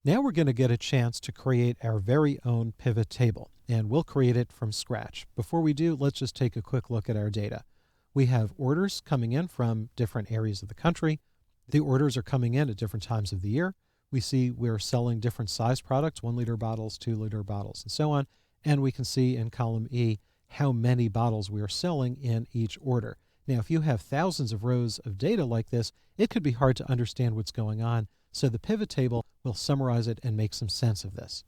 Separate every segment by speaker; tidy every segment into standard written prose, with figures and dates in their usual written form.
Speaker 1: Now we're going to get a chance to create our very own pivot table, and we'll create it from scratch. Before we do, let's just take a quick look at our data. We have orders coming in from different areas of the country. The orders are coming in at different times of the year. We see we're selling different size products, 1-liter bottles, 2-liter bottles, and so on. And we can see in column E how many bottles we are selling in each order. Now, if you have thousands of rows of data like this, it could be hard to understand what's going on. So the pivot table will summarize it and make some sense of this.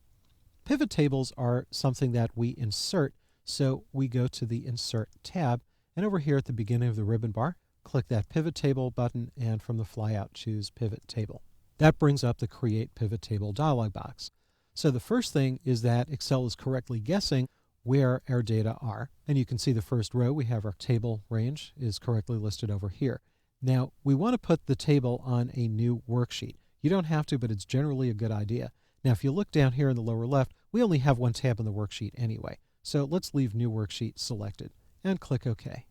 Speaker 1: Pivot tables are something that we insert. So we go to the Insert tab, and over here at the beginning of the ribbon bar, click that Pivot Table button, and from the flyout, choose Pivot Table. That brings up the Create Pivot Table dialog box. So the first thing is that Excel is correctly guessing where our data are. And you can see the first row, we have our table range is correctly listed over here. Now, we want to put the table on a new worksheet. You don't have to, but it's generally a good idea. Now, if you look down here in the lower left, we only have one tab in the worksheet anyway. So let's leave New Worksheet selected and click OK.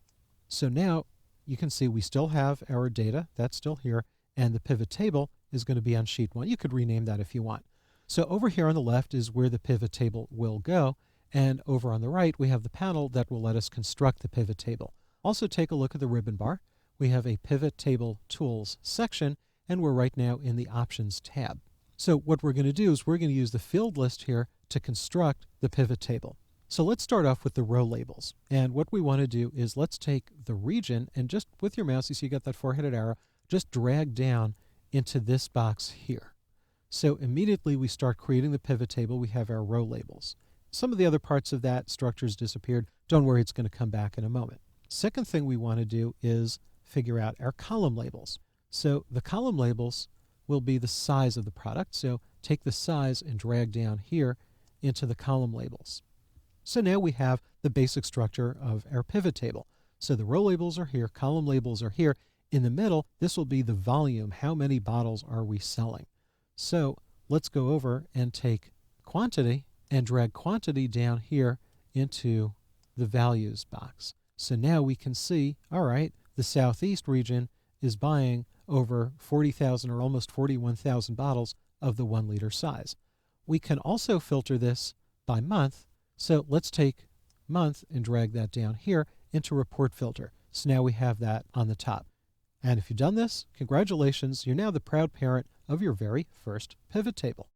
Speaker 1: So now you can see we still have our data. That's still here. And the pivot table is going to be on sheet 1. You could rename that if you want. So over here on the left is where the pivot table will go. And over on the right, we have the panel that will let us construct the pivot table. Also take a look at the ribbon bar. We have a Pivot Table Tools section, and we're right now in the Options tab. So what we're going to do is we're going to use the field list here to construct the pivot table. So let's start off with the row labels. And what we want to do is let's take the region and just with your mouse, you see you got that four-headed arrow, just drag down into this box here. So immediately we start creating the pivot table. We have our row labels. Some of the other parts of that structure's disappeared. Don't worry, it's going to come back in a moment. Second thing we want to do is figure out our column labels. So the column labels will be the size of the product. So take the size and drag down here into the column labels. So now we have the basic structure of our pivot table. So the row labels are here, column labels are here. In the middle, this will be the volume. How many bottles are we selling? So let's go over and take quantity and drag quantity down here into the values box. So now we can see, all right, the Southeast region is buying over 40,000 or almost 41,000 bottles of the 1-liter size. We can also filter this by month. So let's take month and drag that down here into Report Filter. So now we have that on the top. And if you've done this, congratulations, you're now the proud parent of your very first pivot table.